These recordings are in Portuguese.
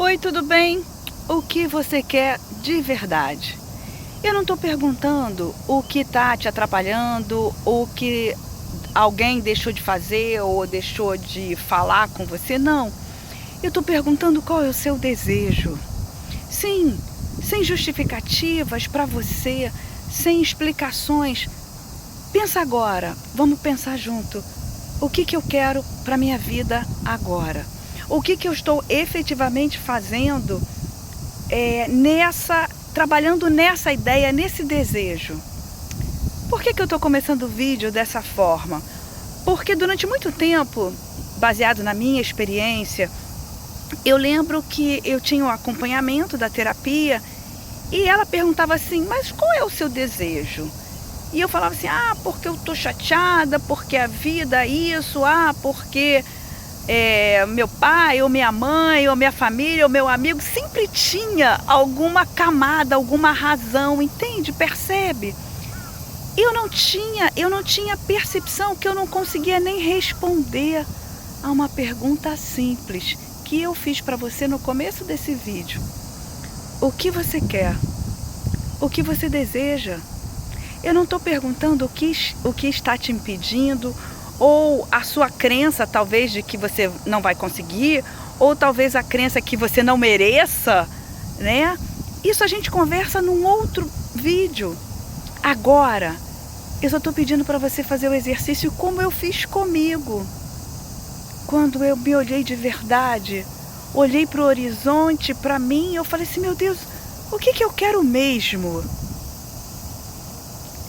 Oi, tudo bem? O que você quer de verdade? Eu não estou perguntando o que está te atrapalhando, o que alguém deixou de fazer ou deixou de falar com você, não. Eu estou perguntando qual é o seu desejo. Sim, sem justificativas para você, sem explicações. Pensa agora, vamos pensar junto. O que eu quero para minha vida agora? O que eu estou efetivamente fazendo trabalhando nessa ideia, nesse desejo? Por que eu estou começando o vídeo dessa forma? Porque durante muito tempo, baseado na minha experiência, eu lembro que eu tinha um acompanhamento da terapia e ela perguntava assim, mas qual é o seu desejo? E eu falava assim, porque eu estou chateada, porque a vida é isso, porque meu pai, ou minha mãe, ou minha família, ou meu amigo, sempre tinha alguma camada, alguma razão, entende? Percebe? Eu não tinha percepção, que eu não conseguia nem responder a uma pergunta simples que eu fiz para você no começo desse vídeo. O que você quer? O que você deseja? Eu não estou perguntando o que está te impedindo, ou a sua crença talvez de que você não vai conseguir, ou talvez a crença que você não mereça, né? Isso a gente conversa num outro vídeo. Agora, eu só estou pedindo para você fazer o exercício como eu fiz comigo. Quando eu me olhei de verdade, olhei para o horizonte, para mim, eu falei assim, meu Deus, o que eu quero mesmo?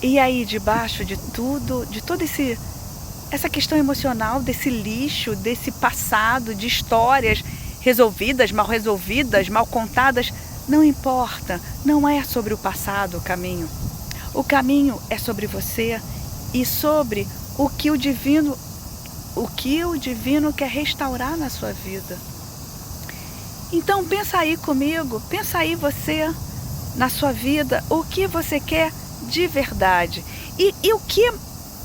E aí, debaixo de tudo, de toda essa questão emocional, desse lixo, desse passado, de histórias resolvidas, mal contadas, não importa, não é sobre o passado o caminho. O caminho é sobre você e sobre o que o divino quer restaurar na sua vida. Então pensa aí comigo, pensa aí você, na sua vida, o que você quer de verdade. E o que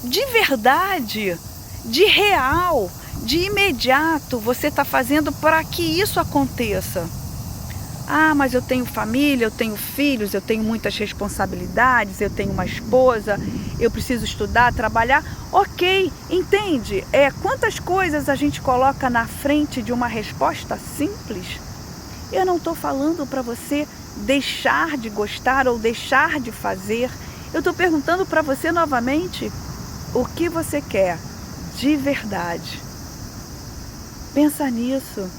de verdade, de real, de imediato você está fazendo para que isso aconteça? Mas eu tenho família, eu tenho filhos, eu tenho muitas responsabilidades, eu tenho uma esposa, eu preciso estudar, trabalhar. Ok, entende? Quantas coisas a gente coloca na frente de uma resposta simples? Eu não estou falando para você deixar de gostar ou deixar de fazer. Eu estou perguntando para você novamente o que você quer de verdade. Pensa nisso.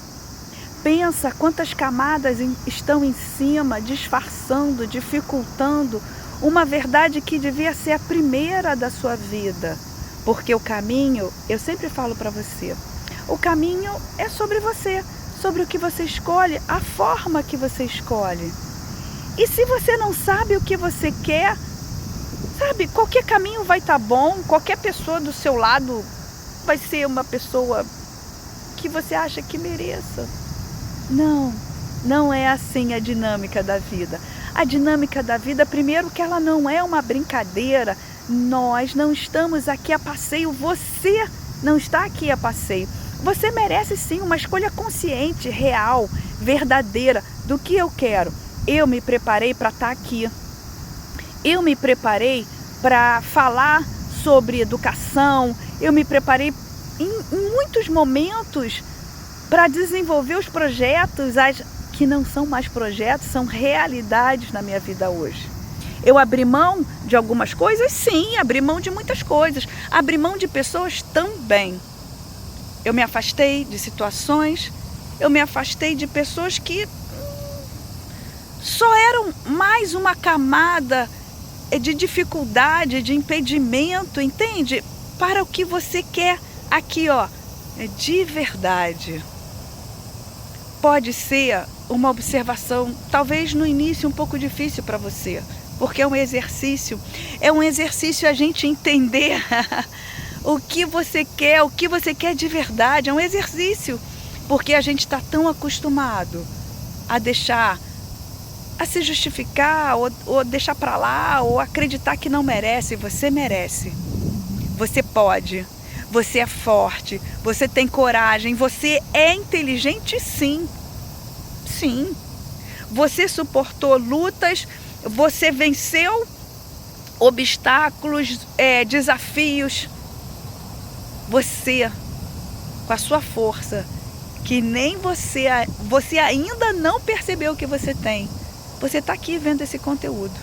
Pensa quantas camadas estão em cima, disfarçando, dificultando uma verdade que devia ser a primeira da sua vida. Porque o caminho, eu sempre falo para você, o caminho é sobre você, sobre o que você escolhe, a forma que você escolhe. E se você não sabe o que você quer, sabe, qualquer caminho vai estar bom, qualquer pessoa do seu lado vai ser uma pessoa que você acha que mereça. Não é assim a dinâmica da vida. A dinâmica da vida, primeiro que ela não é uma brincadeira. Nós não estamos aqui a passeio, você não está aqui a passeio. Você merece sim uma escolha consciente, real, verdadeira do que eu quero. Eu me preparei para estar aqui. Eu me preparei para falar sobre educação. Eu me preparei em muitos momentos para desenvolver os projetos, que não são mais projetos, são realidades na minha vida hoje. Eu abri mão de algumas coisas? Sim, abri mão de muitas coisas. Abri mão de pessoas também. Eu me afastei de situações, eu me afastei de pessoas que só eram mais uma camada de dificuldade, de impedimento, entende? Para o que você quer aqui, de verdade. Pode ser uma observação, talvez no início um pouco difícil para você, porque é um exercício a gente entender o que você quer de verdade, é um exercício, porque a gente está tão acostumado a se justificar, ou deixar para lá, ou acreditar que não merece. Você merece, você pode. Você é forte, você tem coragem, você é inteligente sim. Sim. Você suportou lutas, você venceu obstáculos, desafios. Você, com a sua força, que nem você ainda não percebeu que você tem. Você está aqui vendo esse conteúdo.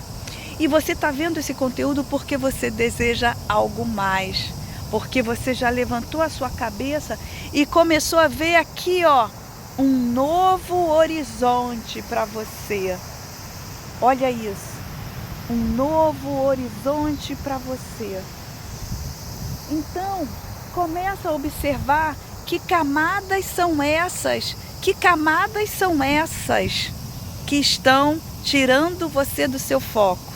E você está vendo esse conteúdo porque você deseja algo mais. Porque você já levantou a sua cabeça e começou a ver aqui, ó, um novo horizonte para você. Olha isso. Um novo horizonte para você. Então, começa a observar que camadas são essas que estão tirando você do seu foco.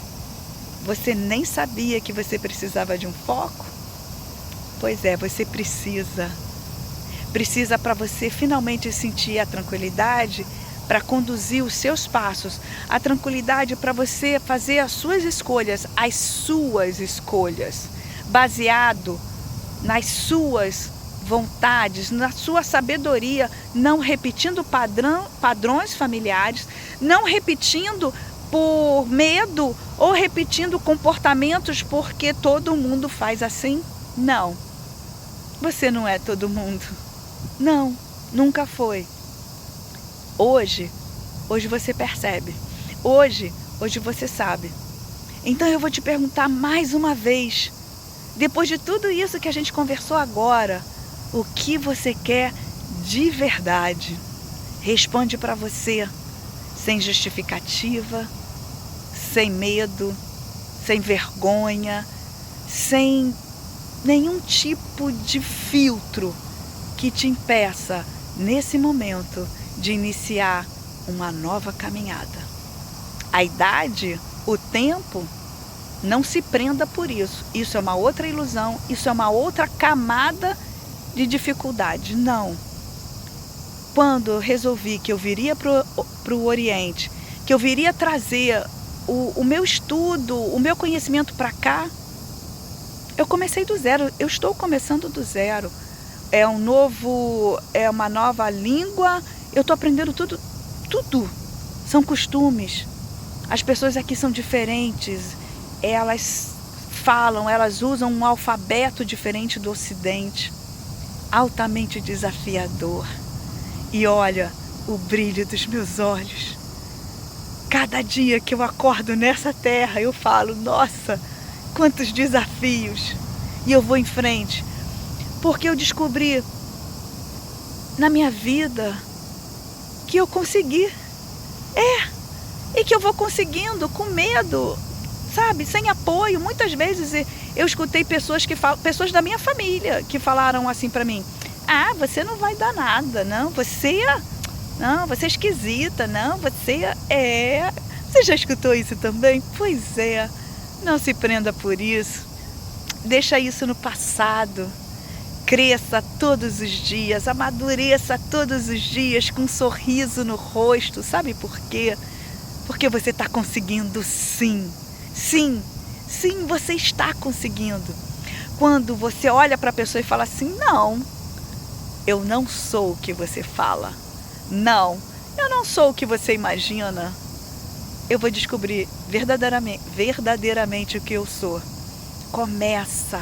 Você nem sabia que você precisava de um foco? Pois é, você precisa. Precisa para você finalmente sentir a tranquilidade para conduzir os seus passos. A tranquilidade para você fazer as suas escolhas, baseado nas suas vontades, na sua sabedoria, não repetindo padrões familiares, não repetindo por medo ou repetindo comportamentos porque todo mundo faz assim. Não, você não é todo mundo. Não, nunca foi. Hoje você percebe. Hoje você sabe. Então eu vou te perguntar mais uma vez, depois de tudo isso que a gente conversou agora, o que você quer de verdade? Responde para você, sem justificativa, sem medo, sem vergonha, sem nenhum tipo de filtro que te impeça, nesse momento, de iniciar uma nova caminhada. A idade, o tempo, não se prenda por isso. Isso é uma outra ilusão, isso é uma outra camada de dificuldade. Não. Quando eu resolvi que eu viria para o Oriente, que eu viria trazer o meu estudo, o meu conhecimento para cá, eu comecei do zero, eu estou começando do zero. É uma nova língua, eu estou aprendendo tudo. São costumes. As pessoas aqui são diferentes, elas usam um alfabeto diferente do Ocidente, altamente desafiador. E olha o brilho dos meus olhos. Cada dia que eu acordo nessa terra, eu falo, nossa, quantos desafios. E eu vou em frente, porque eu descobri na minha vida que eu consegui. E que eu vou conseguindo com medo, sabe, sem apoio. Muitas vezes eu escutei pessoas da minha família que falaram assim para mim: ah, você não vai dar nada, não, você é esquisita, não, você é... Você já escutou isso também? Pois é, não se prenda por isso, deixa isso no passado. Cresça todos os dias, amadureça todos os dias com um sorriso no rosto. Sabe por quê? Porque você está conseguindo sim. Sim, você está conseguindo. Quando você olha para a pessoa e fala assim, não, eu não sou o que você fala. Não, eu não sou o que você imagina. Eu vou descobrir verdadeiramente o que eu sou. Começa,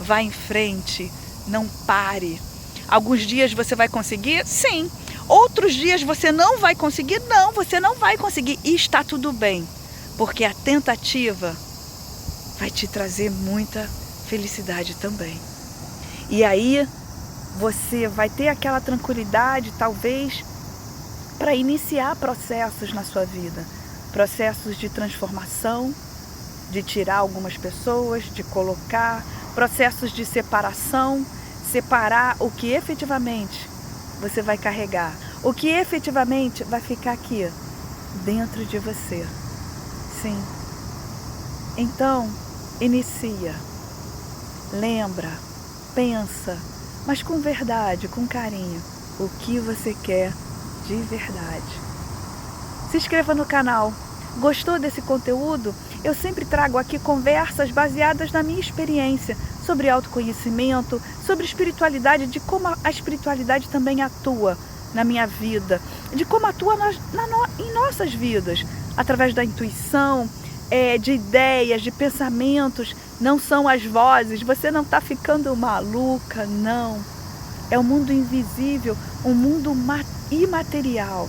vá em frente, não pare. Alguns dias você vai conseguir? Sim. Outros dias você não vai conseguir? Não, você não vai conseguir. E está tudo bem, porque a tentativa vai te trazer muita felicidade também. E aí você vai ter aquela tranquilidade, talvez, para iniciar processos na sua vida. Processos de transformação, de tirar algumas pessoas, de colocar, processos de separação, separar o que efetivamente você vai carregar, o que efetivamente vai ficar aqui, dentro de você. Sim. Então, inicia, lembra, pensa, mas com verdade, com carinho, o que você quer de verdade. Se inscreva no canal. Gostou desse conteúdo? Eu sempre trago aqui conversas baseadas na minha experiência sobre autoconhecimento, sobre espiritualidade, de como a espiritualidade também atua na minha vida. de como atua em nossas vidas, através da intuição, de ideias, de pensamentos. Não são as vozes, você não está ficando maluca, não. É um mundo invisível, um mundo imaterial,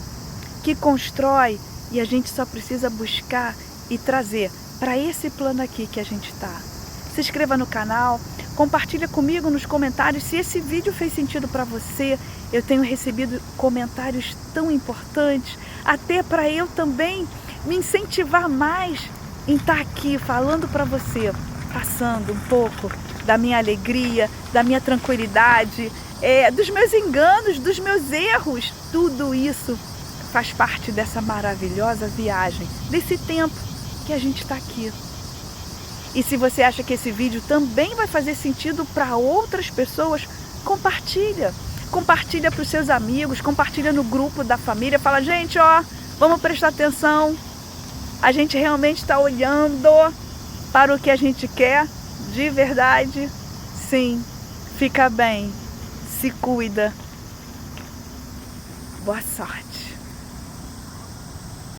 que constrói, e a gente só precisa buscar e trazer para esse plano aqui que a gente está. Se inscreva no canal, compartilha comigo nos comentários se esse vídeo fez sentido para você. Eu tenho recebido comentários tão importantes, até para eu também me incentivar mais em estar aqui falando para você, passando um pouco da minha alegria, da minha tranquilidade, dos meus enganos, dos meus erros. Tudo isso faz parte dessa maravilhosa viagem, desse tempo que a gente está aqui. E se você acha que esse vídeo também vai fazer sentido para outras pessoas, compartilha. Compartilha para os seus amigos, compartilha no grupo da família. Fala, gente, ó, vamos prestar atenção. A gente realmente está olhando para o que a gente quer, de verdade. Sim, fica bem, se cuida. Boa sorte.